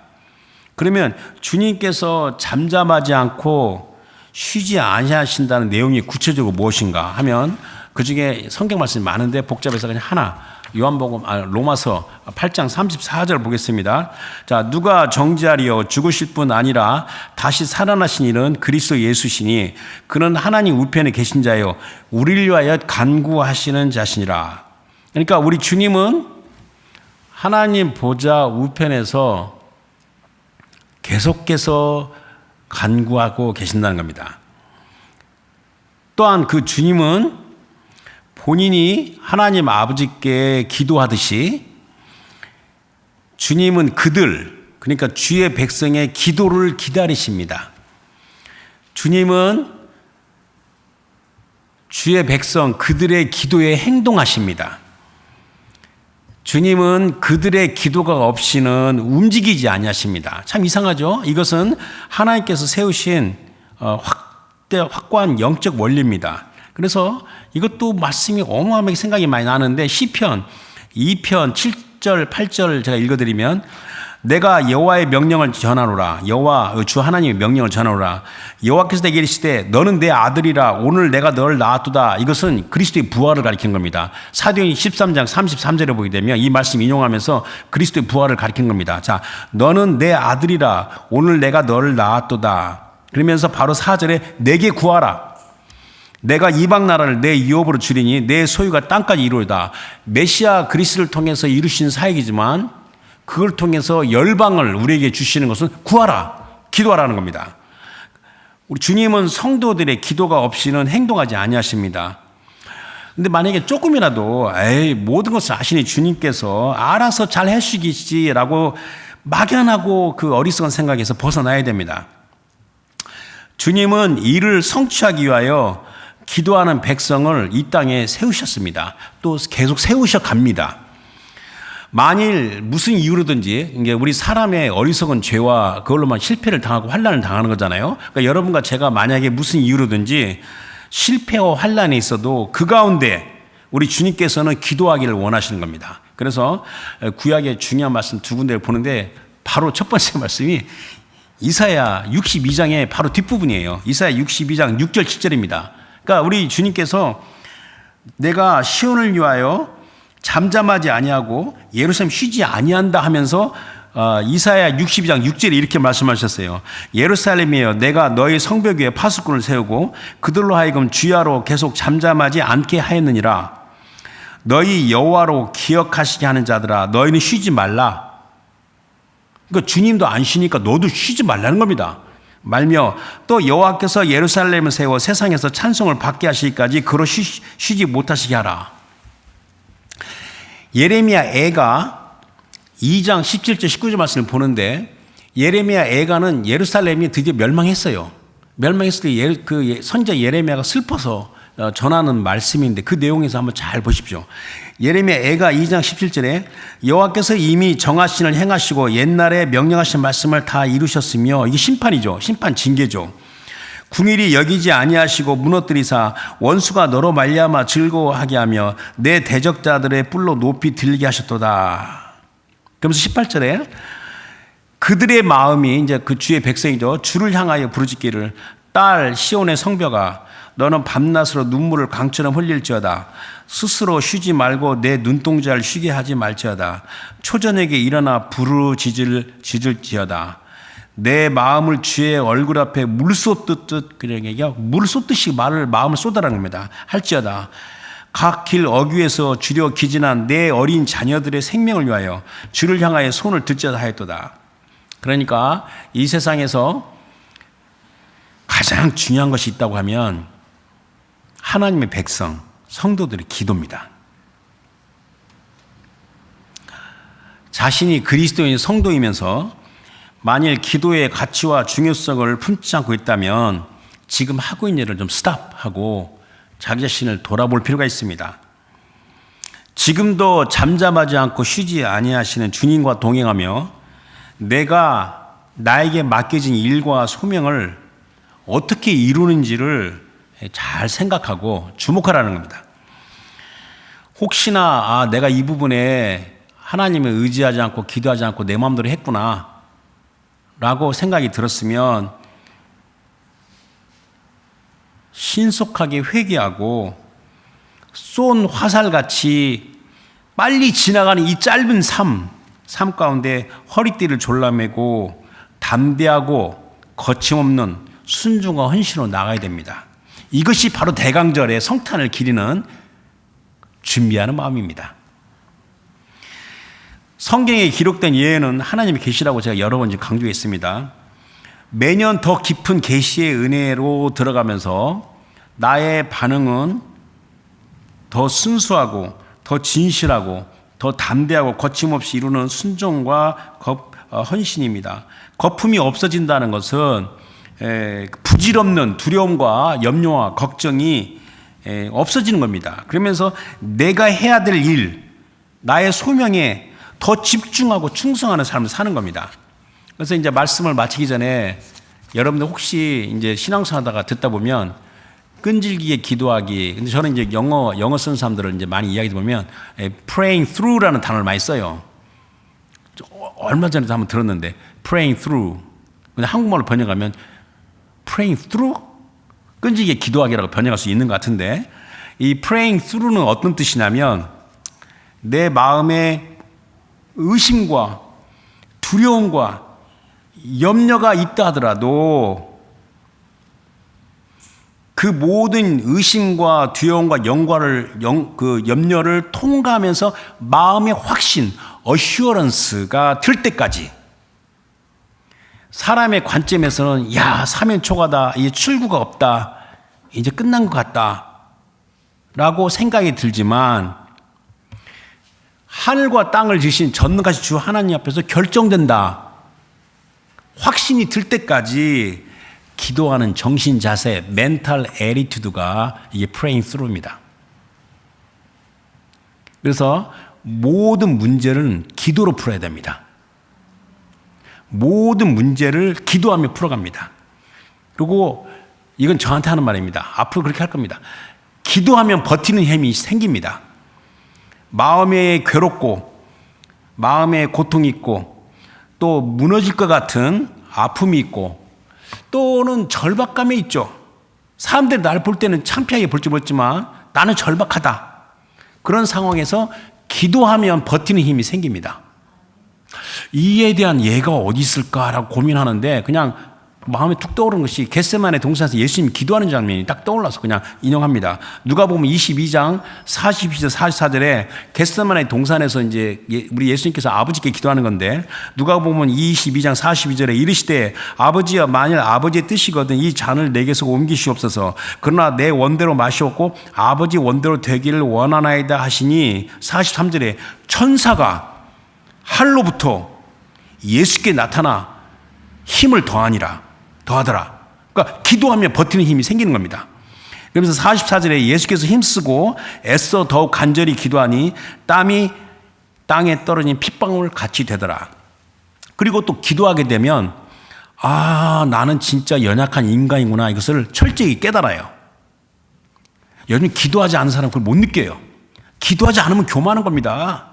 그러면 주님께서 잠잠하지 않고 쉬지 아니하신다는 내용이 구체적으로 무엇인가 하면, 그 중에 성경 말씀이 많은데 복잡해서 그냥 하나, 로마서 8장 34절 보겠습니다. 자, 누가 정죄하리요? 죽으실 뿐 아니라 다시 살아나신 이는 그리스도 예수시니 그는 하나님 우편에 계신 자요 우리를 위하여 간구하시는 자시니라. 그러니까 우리 주님은 하나님 보좌 우편에서 계속해서 간구하고 계신다는 겁니다. 또한 그 주님은 본인이 하나님 아버지께 기도하듯이 주님은 그러니까 주의 백성의 기도를 기다리십니다. 주님은 주의 백성 그들의 기도에 행동하십니다. 주님은 그들의 기도가 없이는 움직이지 아니하십니다. 참 이상하죠? 이것은 하나님께서 세우신 확고한 영적 원리입니다. 그래서 이것도 말씀이 어마어마하게 생각이 많이 나는데 시편 2편 7절 8절 제가 읽어드리면 내가 여호와의 명령을 전하노라. 여호와 주 하나님의 명령을 전하노라. 여호와께서 내게 이르시되 너는 내 아들이라 오늘 내가 너를 낳았도다. 이것은 그리스도의 부활을 가리키는 겁니다. 사도행전 13장 33절에 보게 되면 이 말씀 인용하면서 그리스도의 부활을 가리키는 겁니다. 자, 너는 내 아들이라 오늘 내가 너를 낳았도다. 그러면서 바로 4절에 내게 구하라. 내가 이방 나라를 내 유업으로 주리니 내 소유가 땅까지 이루어다. 메시아 그리스도를 통해서 이루신 사역이지만 그걸 통해서 열방을 우리에게 주시는 것은 구하라, 기도하라는 겁니다. 우리 주님은 성도들의 기도가 없이는 행동하지 아니하십니다. 근데 만약에 조금이라도 모든 것을 아시니 주님께서 알아서 잘 해주시겠지라고 막연하고 그 어리석은 생각에서 벗어나야 됩니다. 주님은 이를 성취하기 위하여 기도하는 백성을 이 땅에 세우셨습니다. 또 계속 세우셔 갑니다. 만일 무슨 이유로든지 이게 우리 사람의 어리석은 죄와 그걸로만 실패를 당하고 환난을 당하는 거잖아요. 그러니까 여러분과 제가 만약에 무슨 이유로든지 실패와 환난이 있어도 그 가운데 우리 주님께서는 기도하기를 원하시는 겁니다. 그래서 구약의 중요한 말씀 두 군데를 보는데 바로 첫 번째 말씀이 이사야 62장의 바로 뒷부분이에요. 이사야 62장 6절 7절입니다. 그러니까 우리 주님께서 내가 시온을 위하여 잠잠하지 아니하고 예루살렘 쉬지 아니한다 하면서 이사야 62장 6절에 이렇게 말씀하셨어요. 예루살렘이여 내가 너희 성벽 위에 파수꾼을 세우고 그들로 하여금 주야로 계속 잠잠하지 않게 하였느니라. 너희 여호와로 기억하시게 하는 자들아 너희는 쉬지 말라. 그러니까 주님도 안 쉬니까 너도 쉬지 말라는 겁니다. 말며 또 여호와께서 예루살렘을 세워 세상에서 찬송을 받게 하시기까지 그로 쉬지 못하시게 하라. 예레미야 애가 2장 17절 19절 말씀을 보는데 예레미야 애가는 예루살렘이 드디어 멸망했어요. 멸망했을 때 그 선지자 예레미야가 슬퍼서 전하는 말씀인데 그 내용에서 한번 잘 보십시오. 예레미야 애가 2장 17절에 여호와께서 이미 정하신 을 행하시고 옛날에 명령하신 말씀을 다 이루셨으며 이게 심판이죠. 심판 징계죠. 궁일이 여기지 아니하시고 무너뜨리사 원수가 너로 말미암아 즐거워하게 하며 내 대적자들의 뿔로 높이 들게 하셨도다. 그러면서 18절에 그들의 마음이 이제 그 주의 백성이죠. 주를 향하여 부르짖기를 딸 시온의 성벽아 너는 밤낮으로 눈물을 강처럼 흘릴지어다. 스스로 쉬지 말고 내 눈동자를 쉬게 하지 말지어다. 초저녁에 일어나 부르짖을지어다. 내 마음을 주의 얼굴 앞에 물 쏟듯 그냥 얘기하고 물 쏟듯이 마음을 쏟아라는 겁니다. 할지어다. 각 길 어귀에서 주려 기진한 내 어린 자녀들의 생명을 위하여 주를 향하여 손을 들자다 하였도다. 그러니까 이 세상에서 가장 중요한 것이 있다고 하면 하나님의 백성, 성도들의 기도입니다. 자신이 그리스도인 성도이면서 만일 기도의 가치와 중요성을 품지 않고 있다면 지금 하고 있는 일을 좀 스탑하고 자기 자신을 돌아볼 필요가 있습니다. 지금도 잠잠하지 않고 쉬지 아니하시는 주님과 동행하며 내가 나에게 맡겨진 일과 소명을 어떻게 이루는지를 잘 생각하고 주목하라는 겁니다. 혹시나 내가 이 부분에 하나님을 의지하지 않고 기도하지 않고 내 마음대로 했구나 라고 생각이 들었으면 신속하게 회개하고 쏜 화살같이 빨리 지나가는 이 짧은 삶 가운데 허리띠를 졸라매고 담대하고 거침없는 순종과 헌신으로 나가야 됩니다. 이것이 바로 대강절의 성탄을 기리는 준비하는 마음입니다. 성경에 기록된 예언은 하나님의 계시라고 제가 여러 번 강조했습니다. 매년 더 깊은 계시의 은혜로 들어가면서 나의 반응은 더 순수하고 더 진실하고 더 담대하고 거침없이 이루는 순종과 헌신입니다. 거품이 없어진다는 것은 부질없는 두려움과 염려와 걱정이 없어지는 겁니다. 그러면서 내가 해야 될 일, 나의 소명에 더 집중하고 충성하는 삶을 사는 겁니다. 그래서 이제 말씀을 마치기 전에 여러분들 혹시 이제 신앙생활하다가 듣다 보면 끈질기게 기도하기. 근데 저는 이제 영어 쓰는 사람들을 이제 많이 이야기 보면 praying through라는 단어를 많이 써요. 얼마 전에도 한번 들었는데 praying through. 근데 한국말로 번역하면 praying through? 끈질기게 기도하기라고 번역할 수 있는 것 같은데 이 praying through는 어떤 뜻이냐면 내 마음에 의심과 두려움과 염려가 있다 하더라도 그 모든 의심과 두려움과 염려를 통과하면서 마음의 확신, 어슈어런스가 들 때까지 사람의 관점에서는 야, 사면 초과다, 이제 출구가 없다, 이제 끝난 것 같다 라고 생각이 들지만 하늘과 땅을 지으신 전능하신 주 하나님 앞에서 결정된다 확신이 들 때까지 기도하는 정신 자세, 멘탈 애리튜드가 이게 praying through입니다. 그래서 모든 문제는 기도로 풀어야 됩니다. 모든 문제를 기도하며 풀어갑니다. 그리고 이건 저한테 하는 말입니다. 앞으로 그렇게 할 겁니다. 기도하면 버티는 힘이 생깁니다. 마음에 괴롭고 마음에 고통이 있고 또 무너질 것 같은 아픔이 있고 또는 절박감이 있죠. 사람들이 나를 볼 때는 창피하게 볼지 모르지만 나는 절박하다. 그런 상황에서 기도하면 버티는 힘이 생깁니다. 이에 대한 예가 어디 있을까라고 고민하는데 그냥 마음에 툭 떠오르는 것이 겟세마네 동산에서 예수님이 기도하는 장면이 딱 떠올라서 그냥 인용합니다. 누가복음 22장 42절 44절에 겟세마네 동산에서 이제 우리 예수님께서 아버지께 기도하는 건데 누가복음 22장 42절에 이르시되 아버지여 만일 아버지의 뜻이거든 이 잔을 내게서 옮기시옵소서 그러나 내 원대로 마시옵고 아버지 원대로 되기를 원하나이다 하시니 43절에 천사가 하늘로부터 예수께 나타나 힘을 더하더라. 그러니까 기도하면 버티는 힘이 생기는 겁니다. 그러면서 44절에 예수께서 힘쓰고 애써 더욱 간절히 기도하니 땀이 땅에 떨어진 핏방울 같이 되더라. 그리고 또 기도하게 되면 아, 나는 진짜 연약한 인간이구나 이것을 철저히 깨달아요. 요즘 기도하지 않은 사람은 그걸 못 느껴요. 기도하지 않으면 교만한 겁니다.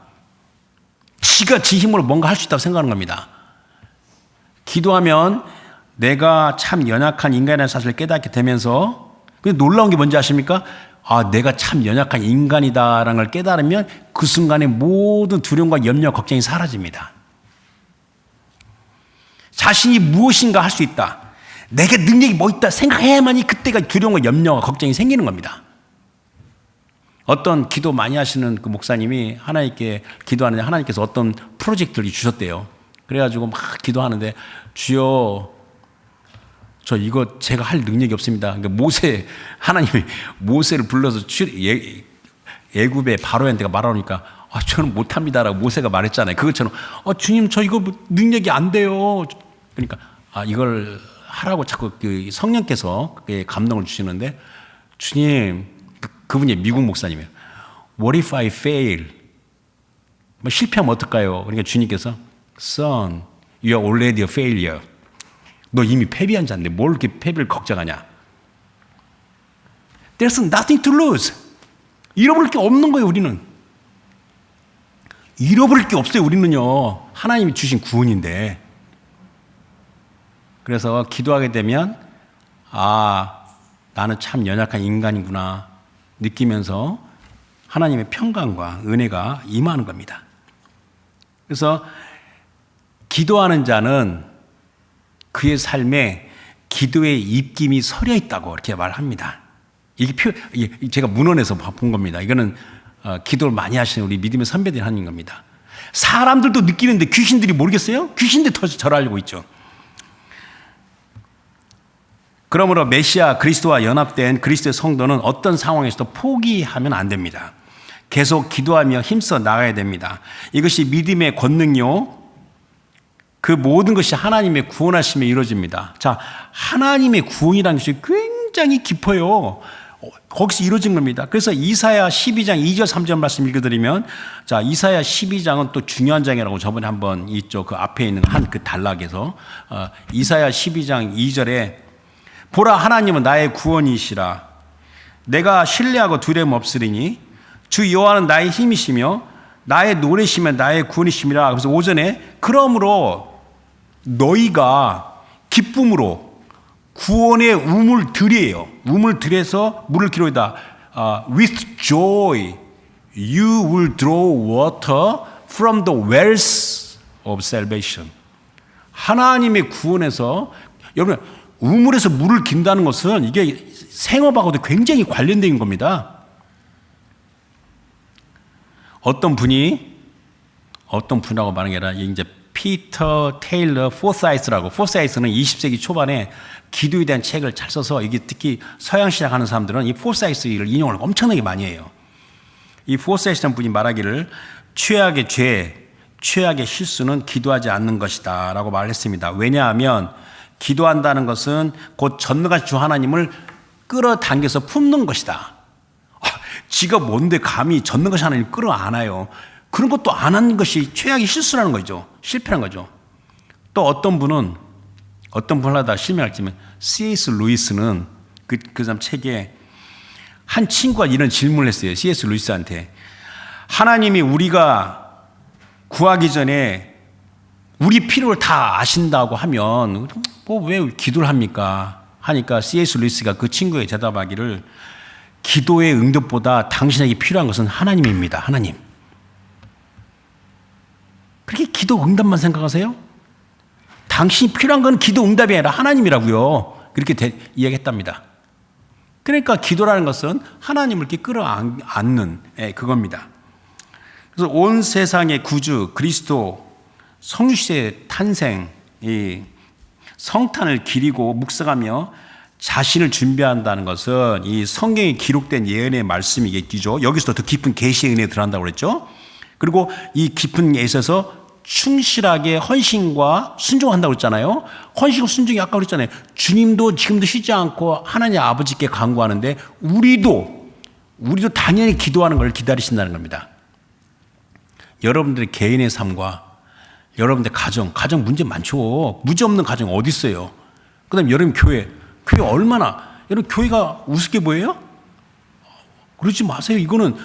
지가 지 힘으로 뭔가 할 수 있다고 생각하는 겁니다. 기도하면 내가 참 연약한 인간이라는 사실을 깨닫게 되면서 근데 놀라운 게 뭔지 아십니까? 아, 내가 참 연약한 인간이다라는 걸 깨달으면 그 순간에 모든 두려움과 염려, 걱정이 사라집니다. 자신이 무엇인가 할 수 있다. 내게 능력이 뭐 있다 생각해야만이 그때가 두려움과 염려와 걱정이 생기는 겁니다. 어떤 기도 많이 하시는 그 목사님이 하나님께 기도하는데 하나님께서 어떤 프로젝트를 주셨대요. 그래가지고 막 기도하는데 주여 저 이거 제가 할 능력이 없습니다. 그러니까 하나님이 모세를 불러서 애굽의 바로한테가 말하니까 아, 저는 못합니다라고 모세가 말했잖아요. 그것처럼 주님 저 이거 능력이 안 돼요. 그러니까 이걸 하라고 자꾸 그 성령께서 감동을 주시는데 주님 그분이 미국 목사님이에요. What if I fail? 뭐 실패하면 어떨까요? 그러니까 주님께서 Son, you are already a failure. 너 이미 패배한 자인데 뭘 이렇게 패배를 걱정하냐? There's nothing to lose. 잃어버릴 게 없는 거예요, 우리는. 잃어버릴 게 없어요, 우리는요. 하나님이 주신 구원인데. 그래서 기도하게 되면 나는 참 연약한 인간이구나 느끼면서 하나님의 평강과 은혜가 임하는 겁니다. 그래서 기도하는 자는 그의 삶에 기도의 입김이 서려 있다고 이렇게 말합니다. 이게 제가 문헌에서 본 겁니다. 이거는 기도를 많이 하시는 우리 믿음의 선배들이 하는 겁니다. 사람들도 느끼는데 귀신들이 모르겠어요? 귀신들이 더 잘 알고 있죠. 그러므로 메시아 그리스도와 연합된 그리스도의 성도는 어떤 상황에서도 포기하면 안 됩니다. 계속 기도하며 힘써 나가야 됩니다. 이것이 믿음의 권능요 그 모든 것이 하나님의 구원하심에 이루어집니다. 자, 하나님의 구원이라는 것이 굉장히 깊어요. 거기서 이루어진 겁니다. 그래서 이사야 12장 2절 3절 말씀 읽어드리면, 자, 이사야 12장은 또 중요한 장이라고 저번에 한번 이쪽 그 앞에 있는 한 그 단락에서 이사야 12장 2절에 보라, 하나님은 나의 구원이시라. 내가 신뢰하고 두려움 없으리니 주 여호와는 나의 힘이시며 나의 노래시며 나의 구원이심이라. 그래서 오전에 그러므로 너희가 기쁨으로 구원의 우물 들이에요. 우물 들에서 물을 기르다. With joy you will draw water from the wells of salvation. 하나님의 구원에서, 여러분, 우물에서 물을 긴다는 것은 이게 생업하고도 굉장히 관련된 겁니다. 어떤 분하고 말하는 게 아니라 이제 피터 테일러 포사이스라고, 포사이스는 20세기 초반에 기도에 대한 책을 잘 써서, 이게 특히 서양 신학 하는 사람들은 이 포사이스를 인용을 엄청나게 많이 해요. 이 포사이스라는 분이 말하기를 최악의 죄, 최악의 실수는 기도하지 않는 것이다 라고 말했습니다. 왜냐하면 기도한다는 것은 곧 전능하신 주 하나님을 끌어당겨서 품는 것이다. 지가 뭔데 감히 전능하신 하나님을 끌어안아요. 그런 것도 안 하는 것이 최악의 실수라는 거죠. 실패라는 거죠. 또 어떤 분은 하다 실명할지만 C.S. 루이스는 그 사람 책에 한 친구가 이런 질문을 했어요. C.S. 루이스한테. 하나님이 우리가 구하기 전에 우리 필요를 다 아신다고 하면 뭐 왜 기도를 합니까? 하니까 C.S. 루이스가 그 친구의 대답하기를 기도의 응답보다 당신에게 필요한 것은 하나님입니다. 하나님. 그렇게 기도 응답만 생각하세요? 당신이 필요한 건 기도 응답이 아니라 하나님이라고요. 그렇게 이야기했답니다. 그러니까 기도라는 것은 하나님을 이렇게 끌어안는 그겁니다. 그래서 온 세상의 구주 그리스도 성육신의 탄생, 이 성탄을 기리고 묵상하며 자신을 준비한다는 것은 이 성경에 기록된 예언의 말씀이겠죠. 여기서 더 깊은 계시의 은혜에 들어간다고 그랬죠. 그리고 이 깊은 예에 있어서 충실하게 헌신과 순종한다고 그랬잖아요. 헌신과 순종이 아까 그랬잖아요. 주님도 지금도 쉬지 않고 하나님 아버지께 간구하는데 우리도 당연히 기도하는 걸 기다리신다는 겁니다. 여러분들의 개인의 삶과 여러분들 가정 문제 많죠. 무죄 없는 가정 어디 있어요? 그다음에 여러분 교회 얼마나, 여러분 교회가 우습게 보여요? 그러지 마세요. 이거는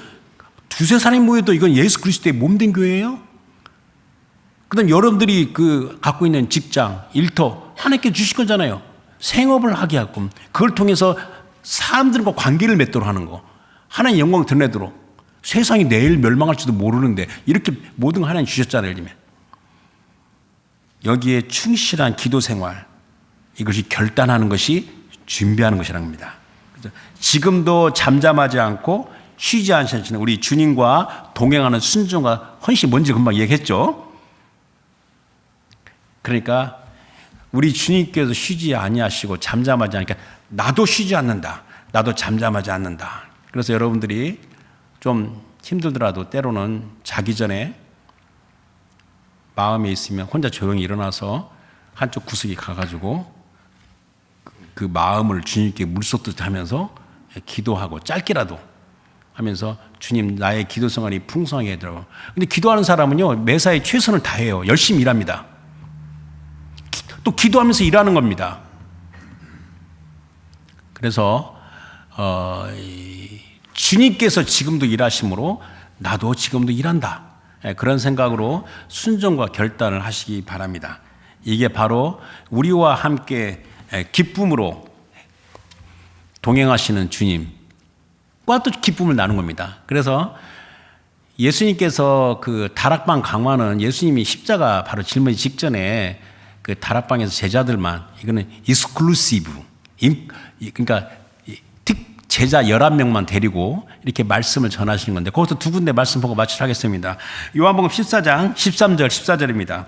두세 사람이 모여도 이건 예수 그리스도의 몸된 교회예요. 그다음 여러분들이 갖고 있는 직장, 일터 하나님께 주신 거잖아요. 생업을 하게 하고 그걸 통해서 사람들과 관계를 맺도록 하는 거, 하나님 영광을 드러내도록. 세상이 내일 멸망할지도 모르는데 이렇게 모든 걸 하나님 주셨잖아요. 예를 들면 여기에 충실한 기도 생활, 이것이 결단하는 것이 준비하는 것이라는 겁니다. 지금도 잠잠하지 않고 쉬지 않으시는 우리 주님과 동행하는 순종과 헌신이 뭔지 금방 얘기했죠. 그러니까 우리 주님께서 쉬지 아니하시고 잠잠하지 않으니까 나도 쉬지 않는다. 나도 잠잠하지 않는다. 그래서 여러분들이 좀 힘들더라도 때로는 자기 전에 마음에 있으면 혼자 조용히 일어나서 한쪽 구석에 가가지고 그 마음을 주님께 물쏟듯 하면서 기도하고 짧게라도 하면서 주님 나의 기도 생활이 풍성하게 해드려. 근데 기도하는 사람은요 매사에 최선을 다해요. 열심히 일합니다. 또 기도하면서 일하는 겁니다. 그래서 주님께서 지금도 일하심으로 나도 지금도 일한다. 그런 생각으로 순종과 결단을 하시기 바랍니다. 이게 바로 우리와 함께 기쁨으로 동행하시는 주님과 또 기쁨을 나눈 겁니다. 그래서 예수님께서 그 다락방 강화는 예수님이 십자가 바로 짊어지기 직전에 그 다락방에서 제자들만, 이거는 익스클루시브, 그러니까 제자 11명만 데리고 이렇게 말씀을 전하시는 건데 거기서 두 군데 말씀 보고 마치도록 하겠습니다. 요한복음 14장 13절 14절입니다.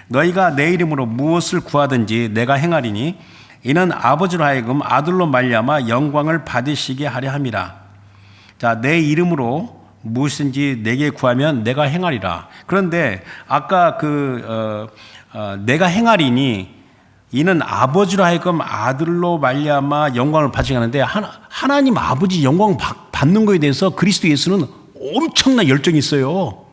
너희가 내 이름으로 무엇을 구하든지 내가 행하리니 이는 아버지로 하여금 아들로 말미암아 영광을 받으시게 하려 함이라. 자, 내 이름으로 무엇인지 내게 구하면 내가 행하리라. 그런데 아까 내가 행하리니 이는 아버지로 하여금 아들로 말미암아 영광을 받게 하는데 하나님 아버지 영광 받는 것에 대해서 그리스도 예수는 엄청난 열정이 있어요.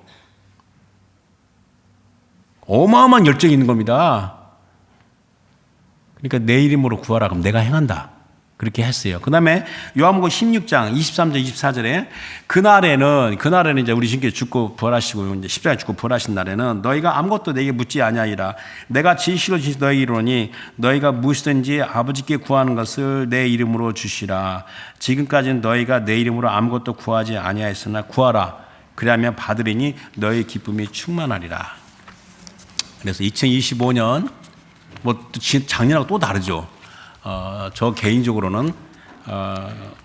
어마어마한 열정이 있는 겁니다. 그러니까 내 이름으로 구하라 그럼 내가 행한다. 그렇게 했어요. 그 다음에 요한복음 16장 23절 24절에 그날에는 이제 우리 주님께서 죽고 부활하시고 이제 십자가에 죽고 부활하신 날에는 너희가 아무것도 내게 묻지 아니하리라. 내가 진실로 너희 이르노니 너희가 무엇이든지 아버지께 구하는 것을 내 이름으로 주시라. 지금까지는 너희가 내 이름으로 아무것도 구하지 아니하였으나 구하라. 그리하면 받으리니 너희 기쁨이 충만하리라. 그래서 2025년 뭐 작년하고 또 다르죠. 저 개인적으로는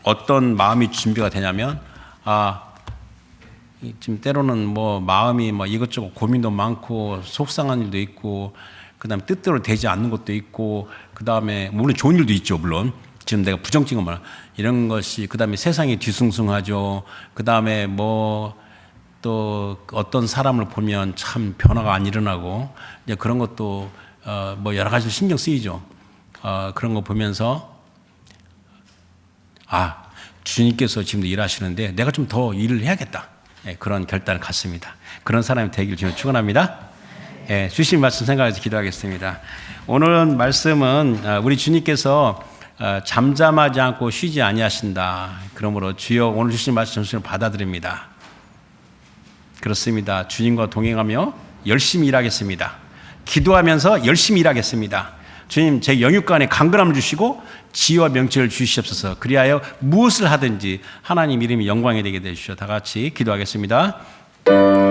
어떤 마음이 준비가 되냐면 지금 때로는 뭐 마음이 뭐 이것저것 고민도 많고 속상한 일도 있고 그다음에 뜻대로 되지 않는 것도 있고 그다음에 물론 좋은 일도 있죠. 물론 지금 내가 부정적인 말 이런 것이 그다음에 세상이 뒤숭숭하죠. 그다음에 뭐 또 어떤 사람을 보면 참 변화가 안 일어나고 이제 그런 것도 뭐 여러 가지 신경 쓰이죠. 그런 거 보면서 주님께서 지금도 일하시는데 내가 좀 더 일을 해야겠다. 그런 결단을 갖습니다. 그런 사람이 되길 주님 축원합니다. 주신 말씀 생각해서 기도하겠습니다. 오늘 말씀은 우리 주님께서 잠잠하지 않고 쉬지 아니하신다. 그러므로 주여 오늘 주신 말씀 전수를 받아들입니다. 그렇습니다. 주님과 동행하며 열심히 일하겠습니다. 기도하면서 열심히 일하겠습니다. 주님 제 영육간에 강건함을 주시고 지혜와 명철을 주시옵소서. 그리하여 무엇을 하든지 하나님 이름이 영광이 되게 해 주시오. 다 같이 기도하겠습니다.